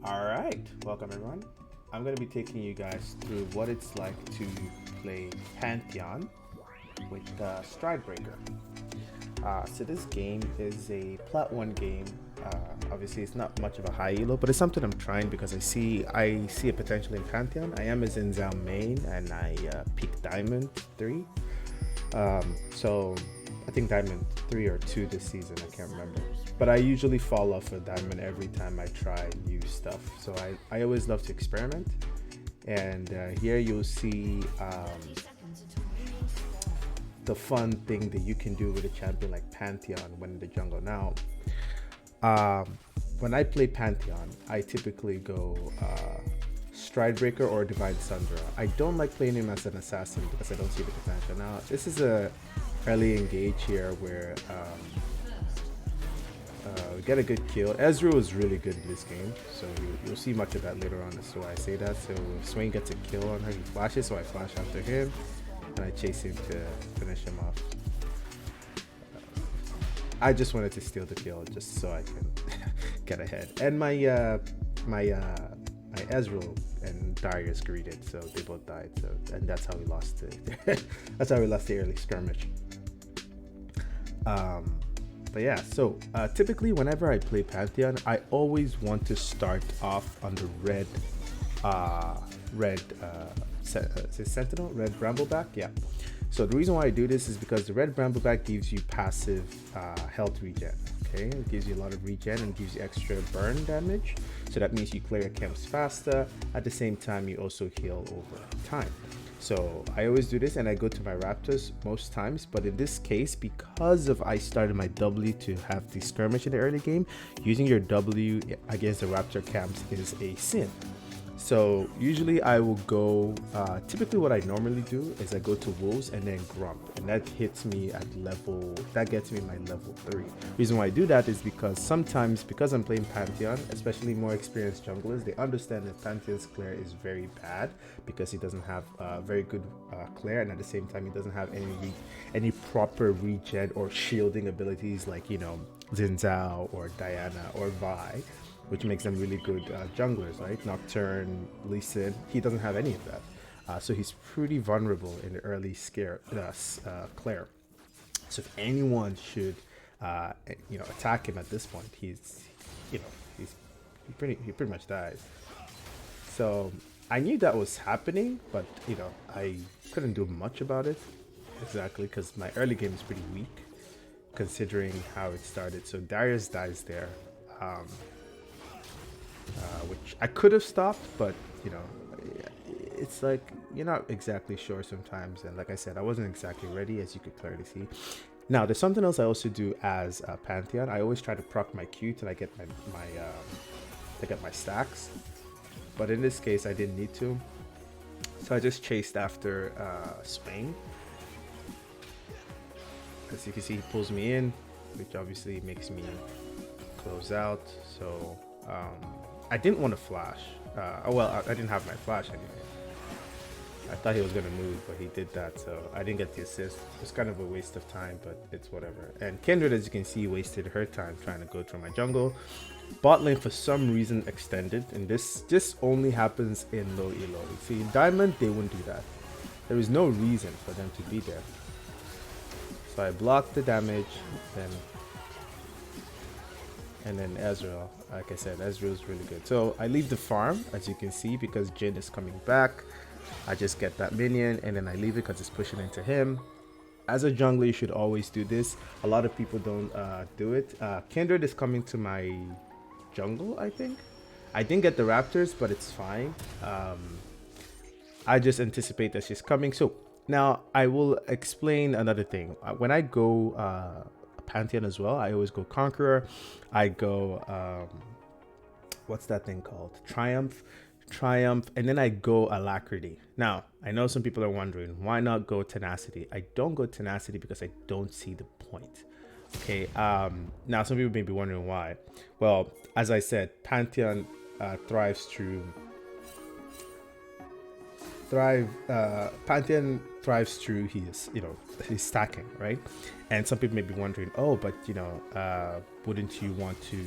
Alright, welcome everyone. I'm going to be taking you guys through what it's like to play Pantheon with Stridebreaker. So this game is a Plat 1 game. Obviously it's not much of a high elo, but it's something I'm trying because I see a potential in Pantheon. I am a Zinzao main and I peaked Diamond 3. So I think Diamond 3 or 2 this season, I can't remember. But I usually fall off a Diamond every time I try new stuff. So I always love to experiment. And here you'll see the fun thing that you can do with a champion like Pantheon when in the jungle. Now, when I play Pantheon, I typically go Stridebreaker or Divine Sundra. I don't like playing him as an assassin because I don't see the potential. Now, this is a early engage here where we get a good kill. Ezreal is really good in this game, so you'll see much of that later on. That's why I say that. So Swain gets a kill on her, he flashes, so I flash after him, and I chase him to finish him off. I just wanted to steal the kill just so I can get ahead. And my Ezreal and Darius greeted, so they both died. So and that's how we lost it. That's how we lost the early skirmish. But yeah, so typically whenever I play Pantheon, I always want to start off on the red Sentinel, red Brambleback. Yeah. So the reason why I do this is because the red Brambleback gives you passive health regen. Okay, it gives you a lot of regen and gives you extra burn damage. So that means you clear your camps faster. At the same time, you also heal over time. So I always do this and I go to my Raptors most times, but in this case, because of I started my W to have the skirmish in the early game, using your W against the Raptor camps is a sin. So usually I will go, typically what I normally do is I go to Wolves and then Grump, and that hits me at that gets me my level 3. Reason why I do that is because sometimes, because I'm playing Pantheon, especially more experienced junglers, they understand that Pantheon's clear is very bad because he doesn't have very good clear, and at the same time he doesn't have any proper regen or shielding abilities like, you know, Zinzao or Diana or Vi, which makes them really good junglers, right? Nocturne, Lee Sin, he doesn't have any of that. So he's pretty vulnerable in the early Claire. So if anyone should, attack him at this point, he pretty much dies. So I knew that was happening, but I couldn't do much about it exactly because my early game is pretty weak considering how it started. So Darius dies there. Which I could have stopped, but it's like you're not exactly sure sometimes, and like I said, I wasn't exactly ready, as you could clearly see. Now there's something else I also do as Pantheon. I always try to proc my Q till I get my stacks, but in this case I didn't need to, so I just chased after Swain. As you can see, he pulls me in, which obviously makes me close out. So I didn't want to flash. I didn't have my flash anyway. I thought he was going to move, but he did that, so I didn't get the assist. It was kind of a waste of time, but it's whatever. And Kindred, as you can see, wasted her time trying to go through my jungle. Bot lane, for some reason, extended, and this only happens in low elo. See, in Diamond, they wouldn't do that. There is no reason for them to be there. So I blocked the damage, and then Ezreal, like I said, Ezreal is really good. So I leave the farm, as you can see, because Jin is coming back. I just get that minion, and then I leave it because it's pushing into him. As a jungler, you should always do this. A lot of people don't do it. Kindred is coming to my jungle, I think. I didn't get the Raptors, but it's fine. I just anticipate that she's coming. So now I will explain another thing. When I go Pantheon as well, I always go Conqueror. I go what's that thing called? Triumph, and then I go Alacrity. Now I know some people are wondering why not go Tenacity. I don't go Tenacity because I don't see the point. Okay, now some people may be wondering why. Well, as I said, Pantheon Pantheon thrives through his, his stacking, right? And some people may be wondering, oh, but wouldn't you want to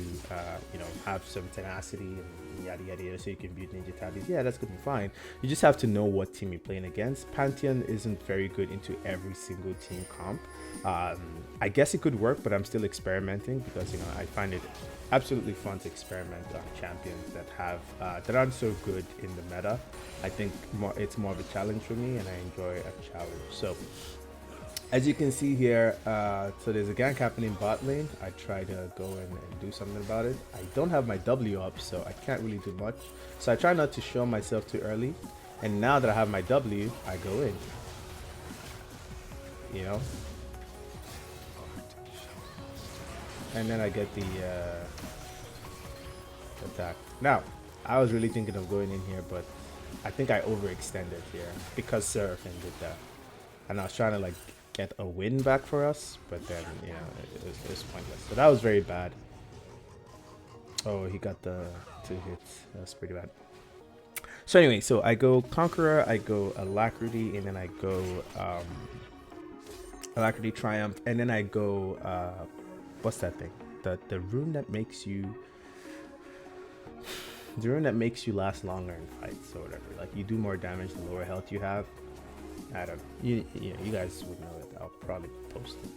have some tenacity and yada yada yada so you can beat Ninja Tabbies? Yeah, that's gonna be fine. You just have to know what team you're playing against. Pantheon isn't very good into every single team comp. I guess it could work, but I'm still experimenting because I find it absolutely fun to experiment on champions that aren't so good in the meta. I think it's more of a challenge for me, and I enjoy a challenge. So as you can see here, so there's a gank happening bot lane. I try to go in and do something about it. I don't have my W up, so I can't really do much. So I try not to show myself too early. And now that I have my W, I go in. And then I get the attack. Now, I was really thinking of going in here, but I think I overextended here because Seraphim did that. And I was trying to get a win back for us, but then it was pointless. So that was very bad. Oh, he got the 2 hits. That was pretty bad. So anyway, so I go Conqueror, I go Alacrity, and then I go Alacrity Triumph, and then I go what's that thing? The rune that makes you last longer in fights or whatever. Like you do more damage the lower health you have. I don't know. You guys would know it. I'll probably post it.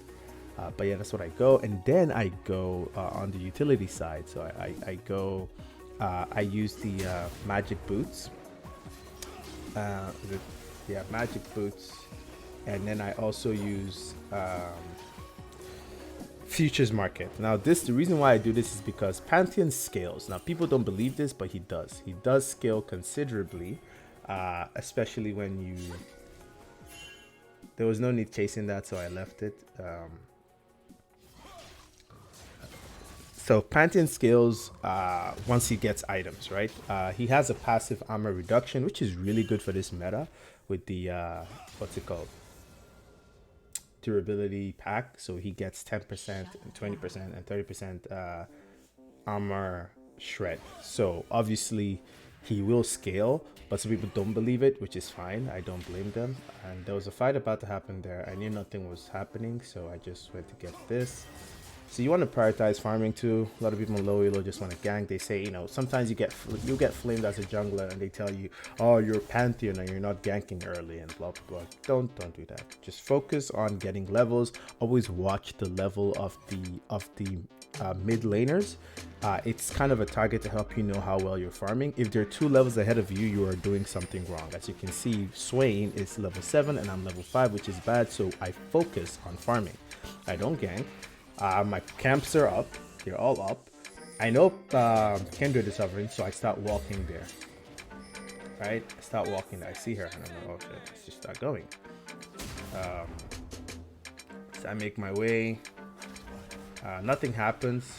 But yeah, that's what I go. And then I go on the utility side. So I go, I use the magic boots. Magic boots. And then I also use futures market. Now the reason why I do this is because Pantheon scales. Now people don't believe this, but he does scale considerably, especially when there was no need chasing that, so I left it. So Pantheon scales once he gets items, right? He has a passive armor reduction, which is really good for this meta with the what's it called, durability pack. So he gets 10% and 20% and 30% armor shred. So obviously he will scale, but some people don't believe it, which is fine. I don't blame them. And there was a fight about to happen there. I knew nothing was happening, so I just went to get this. So you want to prioritize farming too. A lot of people in low elo just want to gank. They say, sometimes you get flamed as a jungler, and they tell you, oh, you're Pantheon and you're not ganking early and blah blah blah. Don't do that. Just focus on getting levels. Always watch the level of the mid laners. It's kind of a target to help you know how well you're farming. If they're 2 levels ahead of you, you are doing something wrong. As you can see, Swain is level 7 and I'm level 5, which is bad. So I focus on farming. I don't gank. My camps are up. They're all up. I know Kindred is hovering, so I start walking there. Right? I start walking there. I see her. And I'm like, oh shit, let's just start going. So I make my way. Nothing happens.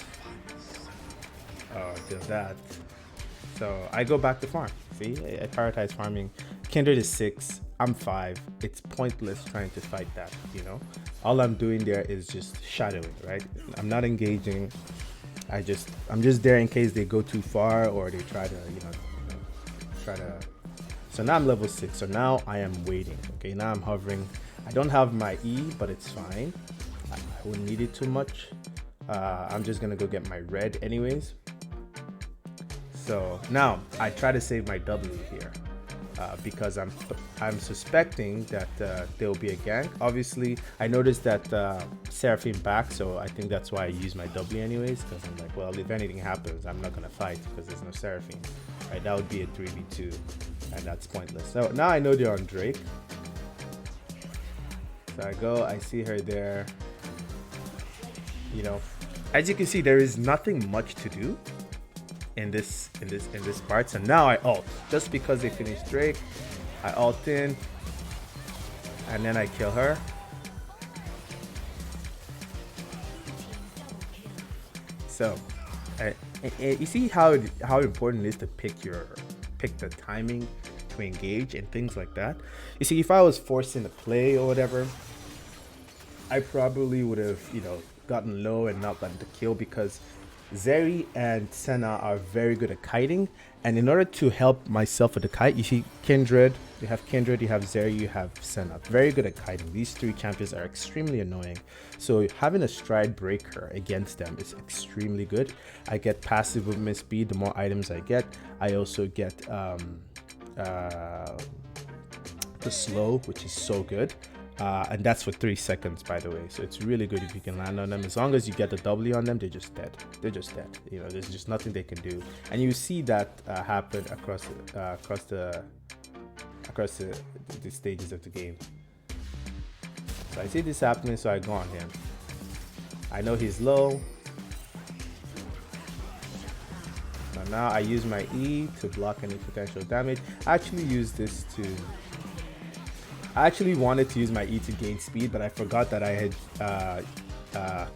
Oh, just that. So I go back to farm. See? I prioritize farming. Kindred is 6. I'm 5. It's pointless trying to fight that, All I'm doing there is just shadowing, right? I'm not engaging. I'm just there in case they go too far or they try to. So now I'm level 6. So now I am waiting. Okay, now I'm hovering. I don't have my E, but it's fine. I wouldn't need it too much. I'm just gonna go get my red anyways. So now I try to save my W here. Because I'm suspecting that there will be a gank. Obviously, I noticed that Seraphim back, so I think that's why I use my W anyways. Because I'm like, well, if anything happens, I'm not gonna fight because there's no Seraphim. Right? That would be a 3v2, and that's pointless. So now I know they're on Drake. So I go, I see her there. As you can see, there is nothing much to do in this part. So now I ult just because they finished Drake. I ult in and then I kill her. So you see how important it is to pick the timing to engage and things like that. You see, if I was forced into play or whatever, I probably would have gotten low and not gotten the kill because Zeri and Senna are very good at kiting, and in order to help myself with the kite, you see Kindred, you have Zeri, you have Senna. Very good at kiting. These three champions are extremely annoying. So having a Stridebreaker against them is extremely good. I get passive movement speed the more items I get. I also get the slow, which is so good. And that's for 3 seconds, by the way. So it's really good if you can land on them. As long as you get the W on them, they're just dead. They're just dead. You know, there's just nothing they can do. And you see that happen across the stages of the game. So I see this happening, so I go on him. I know he's low. So now I use my E to block any potential damage. I actually use this to... I actually wanted to use my E to gain speed, but I forgot that I had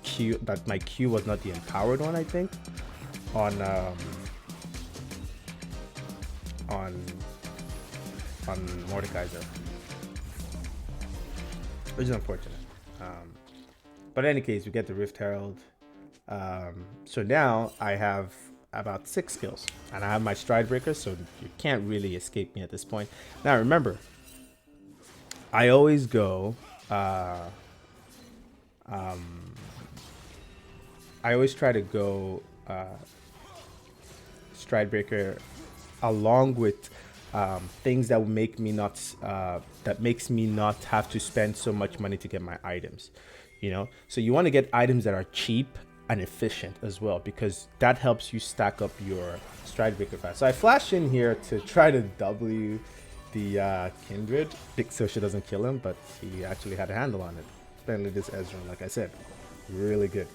Q, that my Q was not the empowered one, I think, on Mordekaiser, which is unfortunate. But in any case, we get the Rift Herald. So now I have about 6 skills, and I have my Stridebreaker, so you can't really escape me at this point. Now remember, I always go, I always try to go Stridebreaker along with things that will make me not, that makes me not have to spend so much money to get my items, you know? So you want to get items that are cheap and efficient as well, because that helps you stack up your Stridebreaker fast. So I flash in here to try to W the Kindred, so she doesn't kill him, but he actually had a handle on it. Apparently this Ezra, like I said, really good.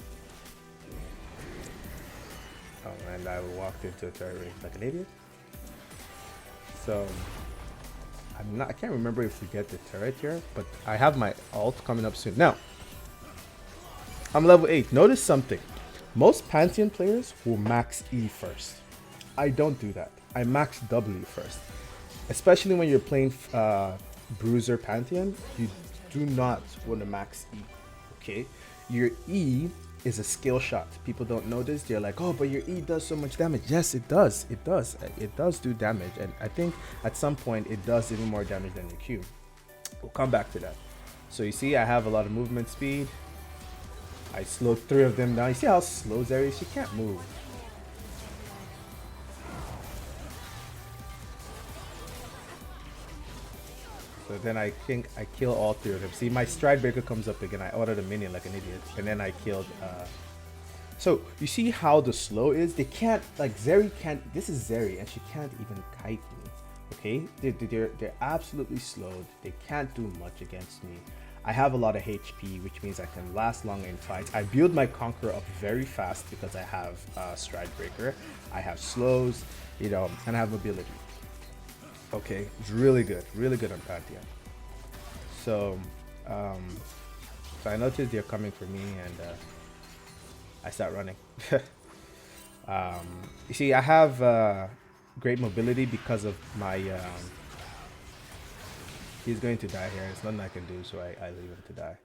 Oh, and I walked into a turret ring like an idiot. So I can't remember if we get the turret here, but I have my ult coming up soon. Now, I'm level 8. Notice something. Most Pantheon players will max E first. I don't do that. I max W first. Especially when you're playing Bruiser Pantheon, you do not want to max E, okay? Your E is a skill shot. People don't know this. They're like, oh, but your E does so much damage. Yes, it does. It does. It does do damage. And I think at some point it does even more damage than your Q. We'll come back to that. So you see, I have a lot of movement speed. I slowed 3 of them down. You see how slow Zeri is? She can't move. So then I think I kill all 3 of them. See, my Stridebreaker comes up again. I ordered a minion like an idiot. And then I killed... So, you see how the slow is? They can't... Like, Zeri can't... This is Zeri, and she can't even kite me. Okay? They're absolutely slowed. They can't do much against me. I have a lot of HP, which means I can last long in fights. I build my Conqueror up very fast because I have Stridebreaker. I have slows, you know, and I have mobility. Okay, it's really good on Pantheon. So, so I noticed they're coming for me, and I start running. You see, I have great mobility because of my. He's going to die here. There's nothing I can do, so I leave him to die.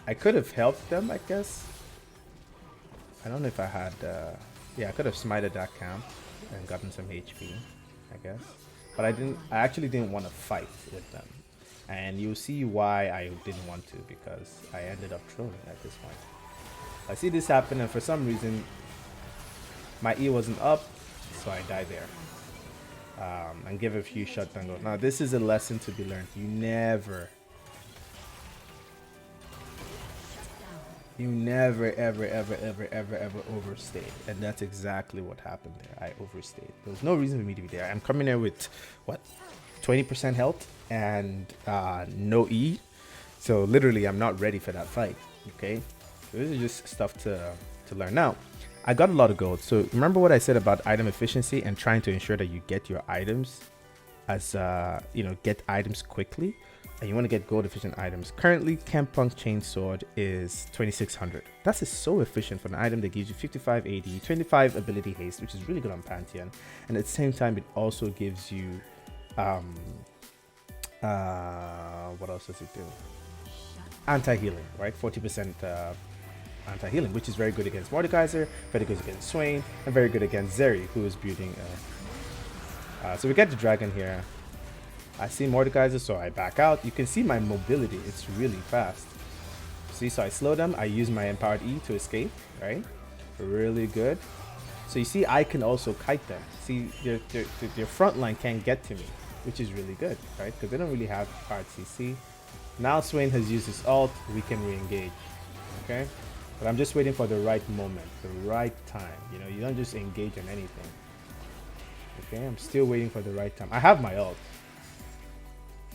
I could have helped them, I guess. I don't know if I had. Yeah, I could have smited that camp and gotten some HP. I guess, but I actually didn't want to fight with them, and you'll see why I didn't want to, because I ended up trolling at this point. I see this happen, and for some reason my E wasn't up, so I died there, and give a few shutdown goals. Now this is a lesson to be learned. You never ever overstayed, and that's exactly what happened there. I overstayed. There was no reason for me to be there. I'm coming there with what, 20% health and no E, so literally I'm not ready for that fight. Okay, so this is just stuff to learn. Now I got a lot of gold, so remember what I said about item efficiency and trying to ensure that you get your items as you know, get items quickly. And you want to get gold efficient items. Currently, Chempunk Chainsword is 2600. That's so efficient for an item that gives you 55 AD, 25 ability haste, which is really good on Pantheon. And at the same time, it also gives you what else does it do? Anti-healing, right? 40% anti-healing, which is very good against Mordekaiser, very good against Swain, and very good against Zeri, who is building. So we get the dragon here. I see Mordekaiser, so I back out. You can see my mobility; it's really fast. See, so I slow them. I use my empowered E to escape. Right, really good. So you see, I can also kite them. See, their front line can't get to me, which is really good, right? Because they don't really have hard CC. Now Swain has used his ult. We can re-engage. Okay, but I'm just waiting for the right moment, the right time. You know, you don't just engage on anything. Okay, I'm still waiting for the right time. I have my ult,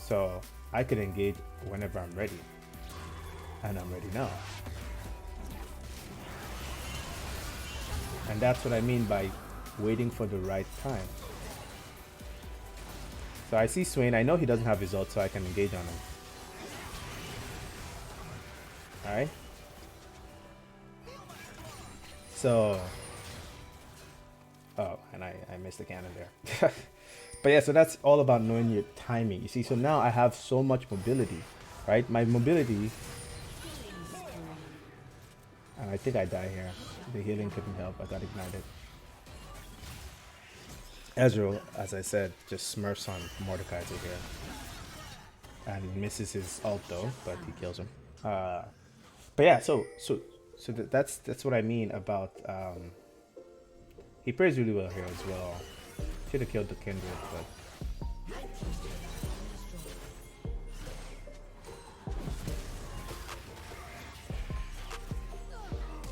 so I could engage whenever I'm ready, and I'm ready now. And that's what I mean by waiting for the right time. So I see Swain. I know he doesn't have his ult, so I can engage on him. Alright. So, oh, and I missed the cannon there. But yeah, so that's all about knowing your timing. You see, so now I have so much mobility, right? My mobility, and I think I die here. The healing couldn't help. I got ignited. Ezreal, as I said, just smurfs on Mordekaiser here, and misses his ult though, but he kills him. But yeah, so that's what I mean about he plays really well here as well. Should have killed the Kindred, but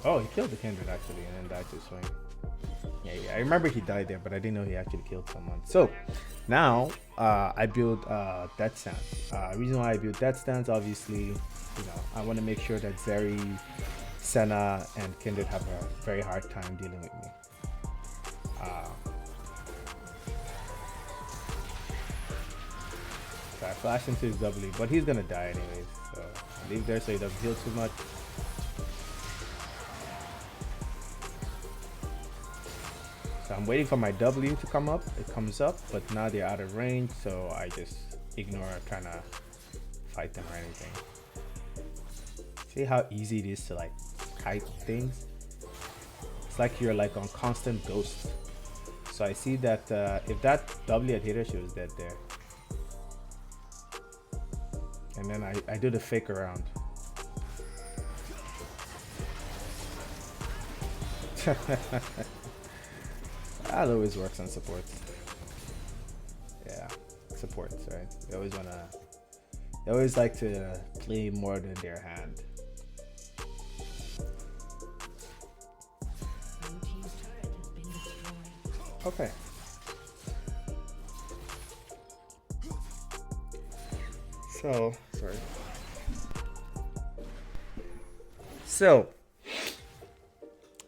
oh, he killed the Kindred actually, and then died to Swain. Yeah, I remember he died there, but I didn't know he actually killed someone. So now I build Death Stance. Reason why I build Death Stance, obviously, you know, I want to make sure that Zeri, Senna, and Kindred have a very hard time dealing with me. So I flash into his W, but he's gonna die anyways. So I leave there so he doesn't heal too much. So I'm waiting for my W to come up. It comes up, but now they're out of range, so I just ignore trying to fight them or anything. See how easy it is to like kite things? It's like you're like on constant ghost. So I see that if that W had hit her, she was dead there. And then I do the fake around. That always works on supports. Yeah, supports, right? They always like to play more than their hand. Okay. So, sorry. So,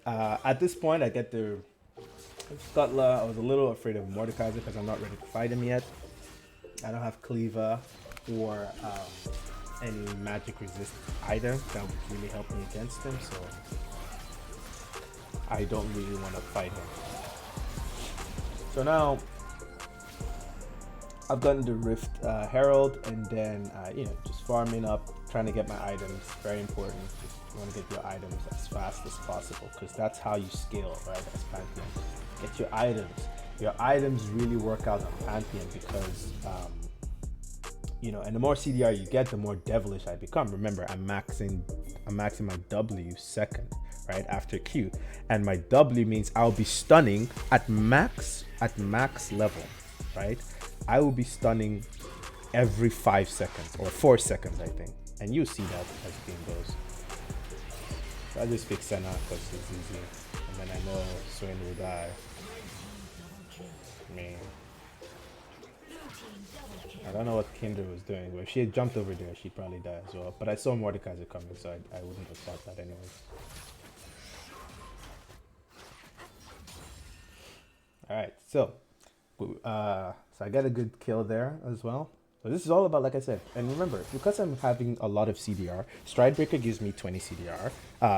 at this point, I get the Scutla. I was a little afraid of Mordekaiser because I'm not ready to fight him yet. I don't have Cleaver or any magic resist item that would really help me against him, so I don't really want to fight him. So now I've gotten the Rift Herald, and then you know, just farming up, trying to get my items. Very important. You want to get your items as fast as possible, because that's how you scale, right? As Pantheon, get your items. Your items really work out on Pantheon because you know, and the more CDR you get, the more devilish I become. Remember, I'm maxing my W second, right after Q, and my W means I'll be stunning at max level, right? I will be stunning every 5 seconds or 4 seconds, I think, and you see that as the game goes. So I just pick Senna because it's easy, and then I know Swain will die. Man, I don't know what Kindred was doing, but if she had jumped over there, she'd probably die as well. But I saw Mordekaiser coming, so I wouldn't have thought that anyways. Alright, so I got a good kill there as well. So this is all about, like I said, and remember, because I'm having a lot of CDR, Stridebreaker gives me 20 CDR,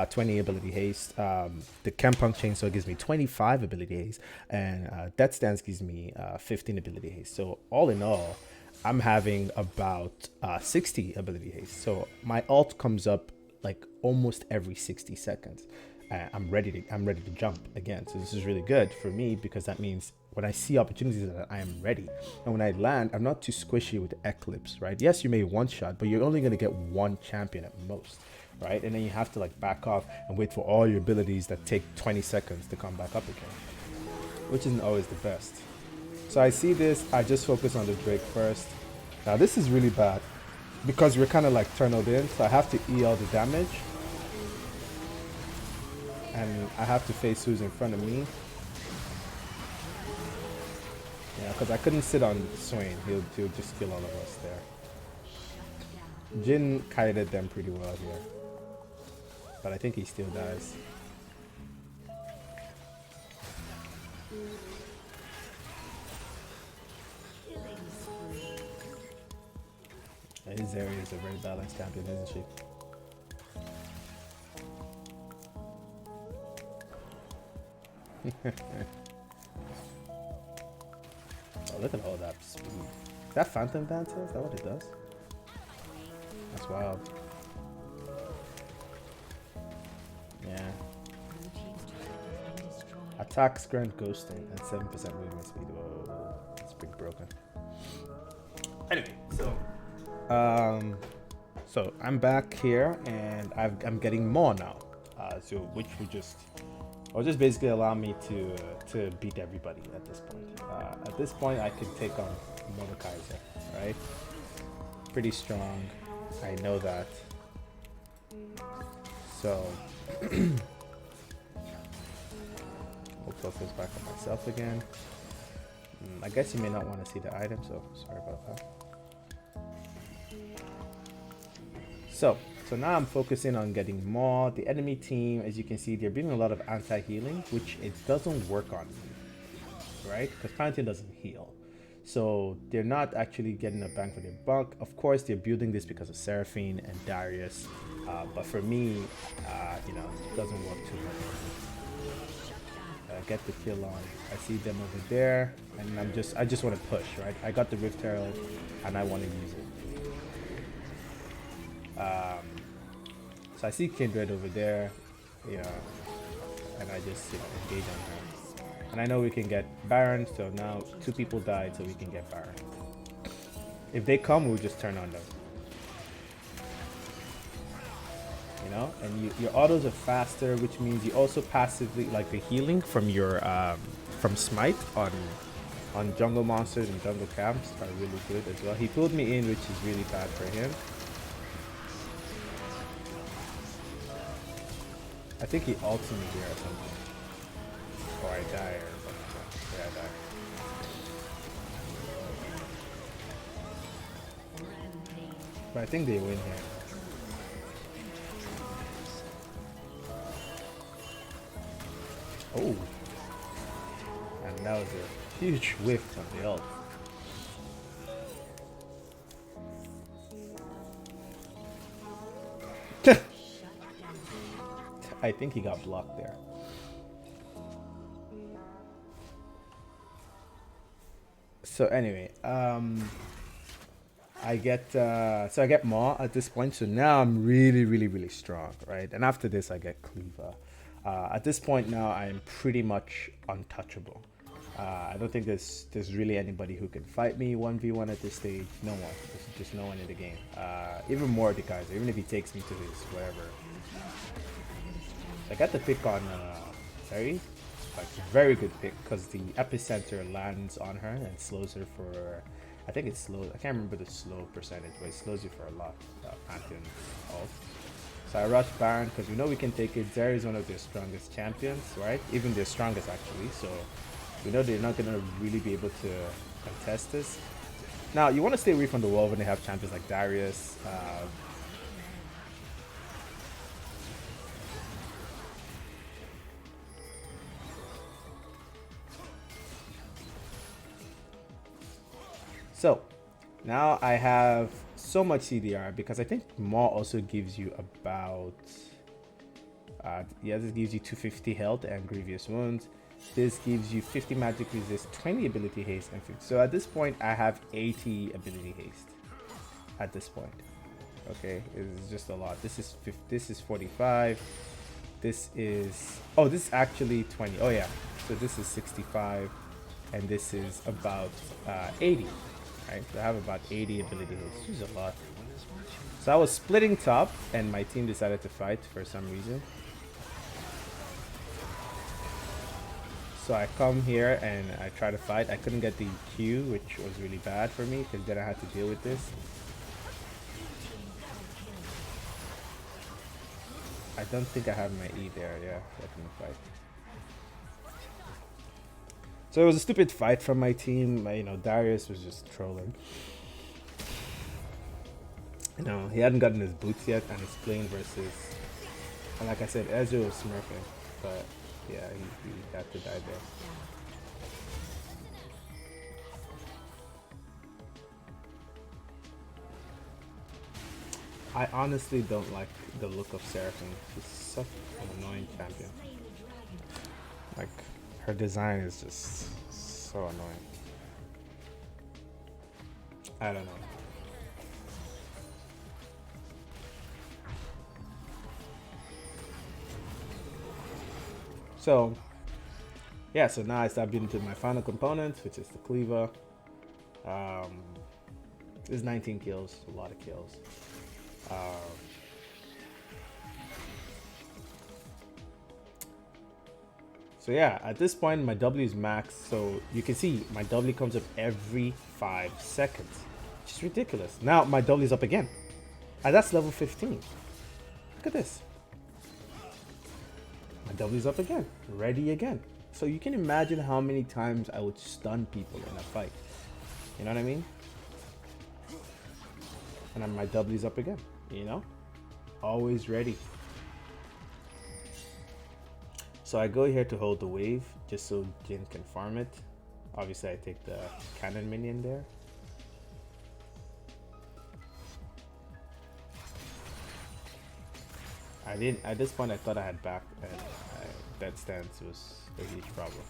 20 ability haste, the Chempunk Chainsword gives me 25 ability haste, and Death Stance gives me 15 ability haste. So all in all, I'm having about 60 ability haste. So my ult comes up like almost every 60 seconds. I'm ready to jump again. So this is really good for me because that means when I see opportunities that I am ready. And when I land, I'm not too squishy with the Eclipse, right? Yes, you may one shot, but you're only going to get one champion at most, right? And then you have to like back off and wait for all your abilities that take 20 seconds to come back up again, which isn't always the best. So I see this, I just focus on the Drake first. Now this is really bad because we're kind of like tunneled in, so I have to E all the damage. And I have to face who's in front of me. Yeah, because I couldn't sit on Swain. He'll just kill all of us there. Jin kited them pretty well here. But I think he still dies. His area is a very balanced champion, isn't she? Oh, look at all that speed. That Phantom Dancer? Is that what it does? That's wild. Yeah. Attacks grant ghosting and 7% movement speed. Whoa, that's pretty broken. Anyway, so I'm back here and I'm getting more now. So which would just basically allow me to beat everybody at this point. At this point, I can take on Mordekaiser, right? Pretty strong. I know that. So we'll focus back on myself again. I guess you may not want to see the item, so sorry about that. So now I'm focusing on getting more. The enemy team, as you can see, they're bringing a lot of anti-healing, which it doesn't work on me, right? Because Pantheon doesn't heal. So they're not actually getting a bang for their buck. Of course, they're building this because of Seraphine and Darius. But for me, it doesn't work too much. Get the kill on. I see them over there, and I just want to push, right? I got the Rift Herald, and I want to use it. So I see Kindred over there, and I just engage on her. And I know we can get Baron, so now 2 people died, so we can get Baron. If they come, we'll just turn on them. And your autos are faster, which means you also passively, like the healing from your from Smite on jungle monsters and jungle camps are really good as well. He pulled me in, which is really bad for him. I think he ults me here or something. Or I die or something. Yeah, I die. But I think they win here. Oh. And that was a huge whiff on the ult. I think he got blocked there. So anyway, I get Maw at this point. So now I'm really strong, right? And after this, I get Cleaver. At this point now, I am pretty much untouchable. I don't think there's really anybody who can fight me 1v1 at this stage. No one. There's just no one in the game. Even Mordekaiser, even if he takes me to his wherever. I got the pick on Terry, like very good pick because the epicenter lands on her and slows her for, I think it's slow. I can't remember the slow percentage, but it slows you for a lot. Pantheon ult. So I rush Baron because we know we can take it. Zeri is one of their strongest champions, right? Even their strongest actually. So we know they're not gonna really be able to contest this. Now you want to stay away from the wall when they have champions like Darius. So now I have so much CDR because I think Maw also gives you about this gives you 250 health and grievous wounds. This gives you 50 magic resist, 20 ability haste, and 50. So at this point I have 80 ability haste at this point. Okay, it's just a lot. This is 45. This is, oh, this is actually 20. Oh yeah, so this is 65, and this is about 80. Right, so I have about 80 ability hits, which is a lot. So I was splitting top, and my team decided to fight for some reason. So I come here and I try to fight. I couldn't get the Q, which was really bad for me because then I had to deal with this. I don't think I have my E there. Yeah, I couldn't fight. So it was a stupid fight from my team. You know, Darius was just trolling. You know, he hadn't gotten his boots yet, and he's playing versus, and like I said, Ezra was smurfing, but yeah, he had to die there. I honestly don't like the look of Seraphine. She's such an annoying champion. Like, her design is just so annoying. I don't know. So, yeah, so now I start building to my final component, which is the Cleaver. There's 19 kills, a lot of kills. So yeah, at this point my W is max, so you can see my W comes up every 5 seconds, which is ridiculous. Now my W is up again, and that's level 15. Look at this. My W is up again, ready again. So you can imagine how many times I would stun people in a fight. You know what I mean? And then my W is up again, you know? Always ready. So I go here to hold the wave just so Jin can farm it. Obviously I take the cannon minion there. At this point I thought I had back, and dead stance was a huge problem.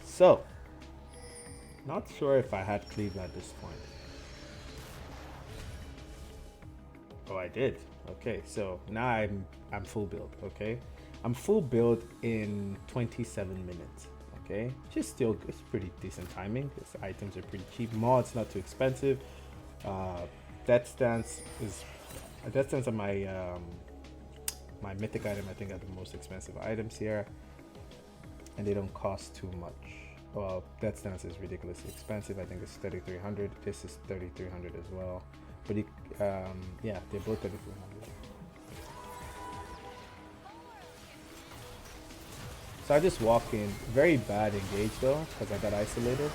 So not sure if I had Cleaver at this point. Oh, I did. Okay, so now I'm full build. Okay, I'm full build in 27 minutes. Okay, just still, it's pretty decent timing. These items are pretty cheap. Mods not too expensive. Death stance are my my mythic item. I think are the most expensive items here, and they don't cost too much. Well, Death stance is ridiculously expensive. I think it's 3,300. This is 3,300 as well. But it, yeah, they're both 3,300. So I just walk in. Very bad engage though, because I got isolated.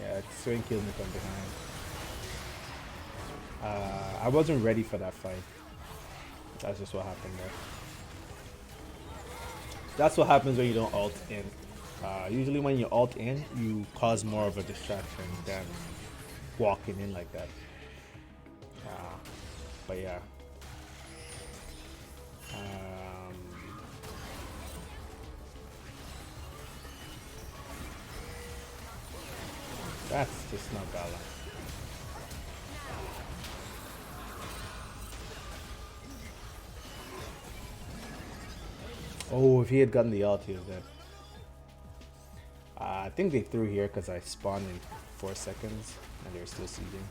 Yeah, Swain killed me from behind. I wasn't ready for that fight. That's just what happened there. That's what happens when you don't ult in. Usually when you ult in, you cause more of a distraction than walking in like that. But yeah. That's just not balanced. Oh, if he had gotten the ult, he was dead. I think they threw here because I spawned in 4 seconds and they were still sieging.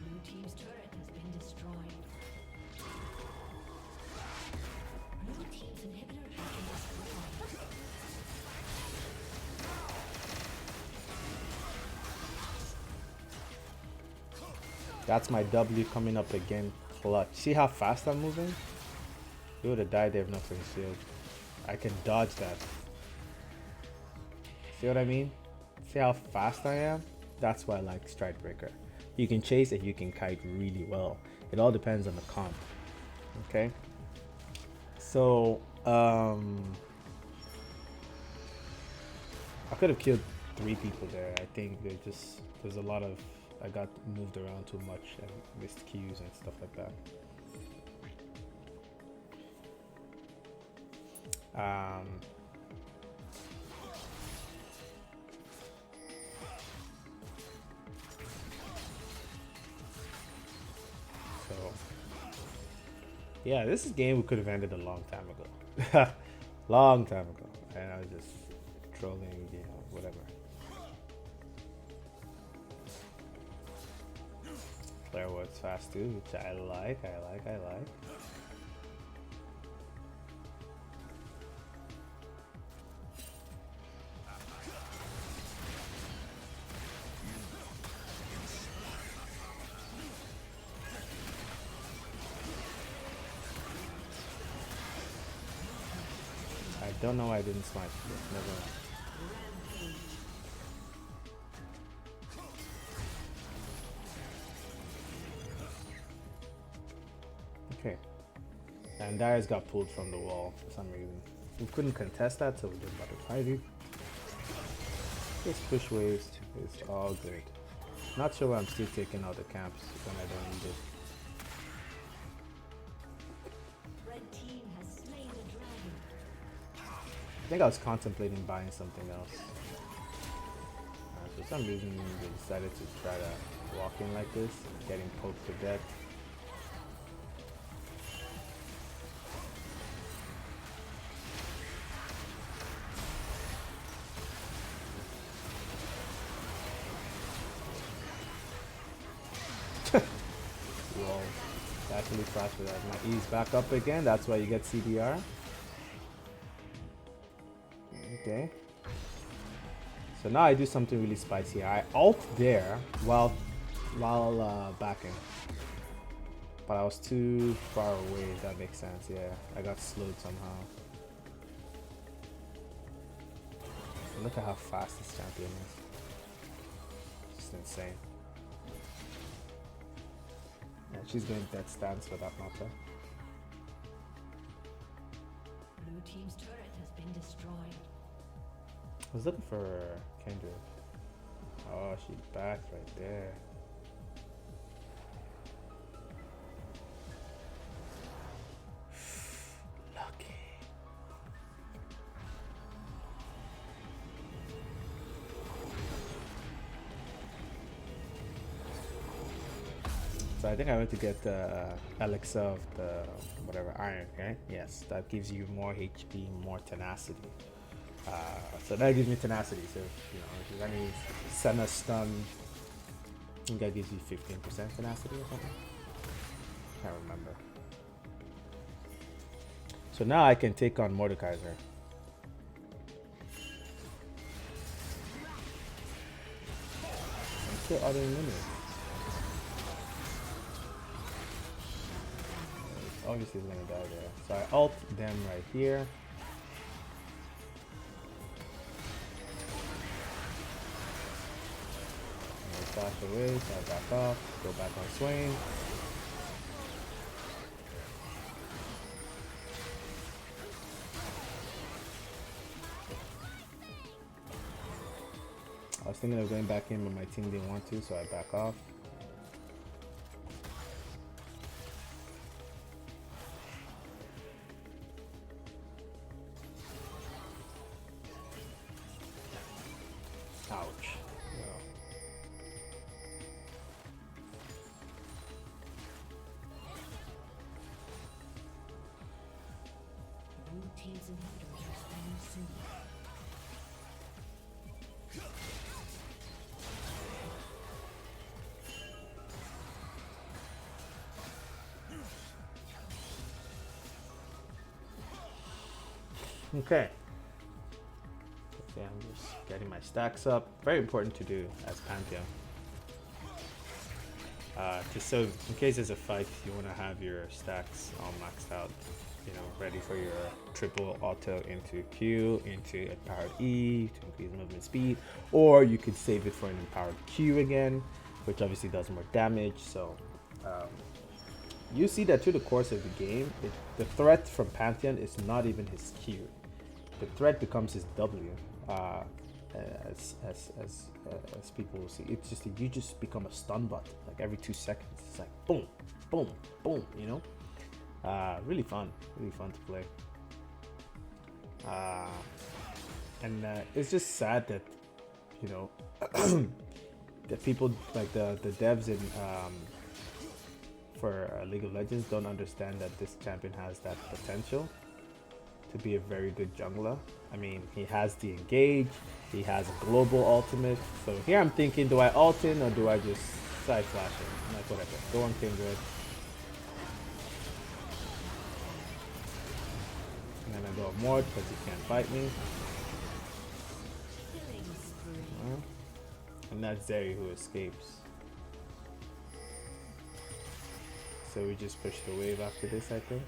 Blue team's turret has been destroyed. Blue team's inhibitor has been destroyed. That's my W coming up again. Clutch. See how fast I'm moving? He would have died there if not for his shield. I can dodge that. See what I mean? See how fast I am? That's why I like Stridebreaker. You can chase and you can kite really well. It all depends on the comp. Okay? So, I could have killed 3 people there. I think there's a lot of, I got moved around too much and missed Qs and stuff like that. Yeah, this game could have ended a long time ago. Long time ago. And I was just trolling, you know, whatever. Claire works fast too, which I like. I don't know why I didn't smite. Never mind. Okay. And Darius got pulled from the wall for some reason. We couldn't contest that, so we did about a 5v. Just push waves. It's all good. Not sure why I'm still taking out the camps when I don't need it. Red team has slain the dragon. I think I was contemplating buying something else. For some reason, they decided to try to walk in like this, getting poked to death. Whoa, actually flash for that. My E's back up again, that's why you get CDR. Okay. So now I do something really spicy. I ult there while backing. But I was too far away, if that makes sense. Yeah, I got slowed somehow. Look at how fast this champion is. Just insane. Yeah, she's going dead stance for that matter. Blue team's turret has been destroyed. I was looking for Kendrick. Oh, she's back right there. Lucky. So I think I went to get the elixir of the whatever iron, right? Yes, that gives you more HP, more tenacity. So that gives me tenacity. So you know, if there's any Senna stun, I think that gives you 15% tenacity or something. Can't remember. So now I can take on Mordekaiser. And kill other minions. Obviously he's gonna die there. So I ult them right here. Flash away, so I back off, go back on Swain. I was thinking of going back in, but my team didn't want to, so I back off. Ouch. Blue team's inhibitors are spawning soon. Okay. Okay, I'm just getting my stacks up. Very important to do as Pantheon. So in case there's a fight, you want to have your stacks all maxed out, you know, ready for your triple auto into Q, into empowered E to increase movement speed, or you could save it for an empowered Q again, which obviously does more damage. So you see that through the course of the game, the threat from Pantheon is not even his Q. The threat becomes his W, as people will see. It's just that you just become a stun bot like every 2 seconds. It's like boom, boom, boom. You know, really fun to play. And it's just sad that, you know, that people like the devs in for League of Legends don't understand that this champion has that potential to be a very good jungler. I mean, he has the engage, he has a global ultimate. So here I'm thinking, do I ult in or do I just side flash him? I'm like, whatever, go on Kindred. And then I go Mort because he can't fight me. And that's Zeri who escapes. So we just push the wave after this, I think.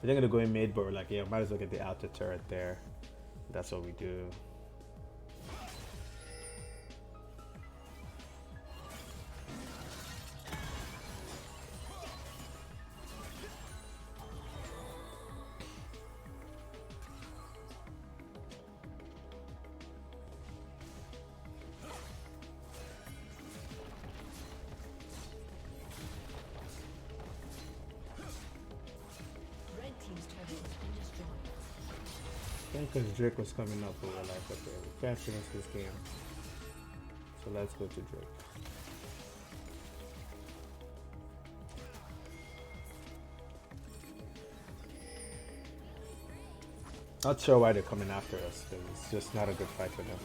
They're gonna go in mid, but we're like, yeah, might as well get the outer turret there. That's what we do. Because Drake was coming up, we were like, okay, we can't finish this game. So let's go to Drake. Not sure why they're coming after us, because it's just not a good fight for them.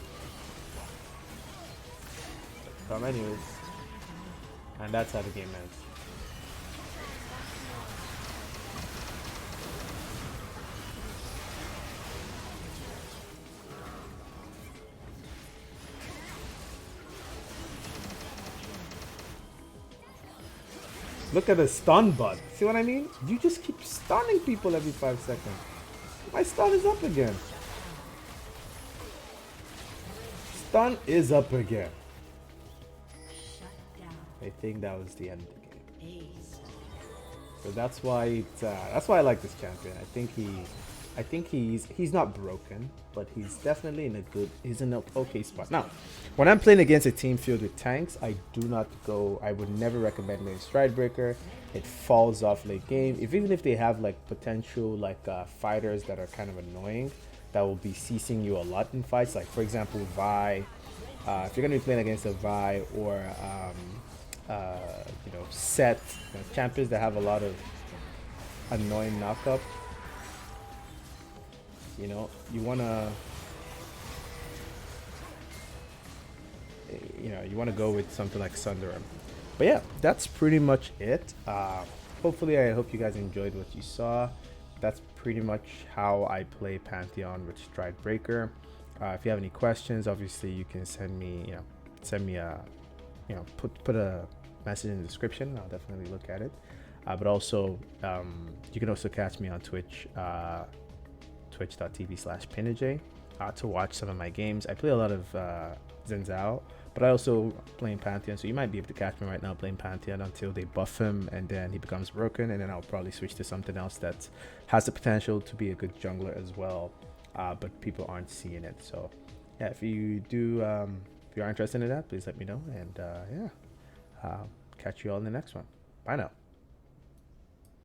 Come anyways. And that's how the game ends. Look at the stun bot. See what I mean? You just keep stunning people every 5 seconds. My stun is up again. Stun is up again. I think that was the end of the game. So that's why I like this champion. I think he's not broken, but he's definitely he's in an okay spot. Now, when I'm playing against a team filled with tanks, I would never recommend playing Stridebreaker. It falls off late game. Even if they have like potential fighters that are kind of annoying, that will be ceasing you a lot in fights. Like for example, Vi. If you're gonna be playing against a Vi or Set, champions that have a lot of annoying knockup. You wanna go with something like Sunderum. But yeah, that's pretty much it. Hopefully, I hope you guys enjoyed what you saw. That's pretty much how I play Pantheon with Stridebreaker. If you have any questions, obviously you can send me put a message in the description. I'll definitely look at it. But also, you can also catch me on Twitch. Twitch.tv/Pinaj to watch some of my games. I play a lot of Zenzao, but I also play in Pantheon, so you might be able to catch me right now playing Pantheon until they buff him and then he becomes broken, and then I'll probably switch to something else that has the potential to be a good jungler as well, but people aren't seeing it. So yeah, if you are interested in that, please let me know, and catch you all in the next one. Bye now.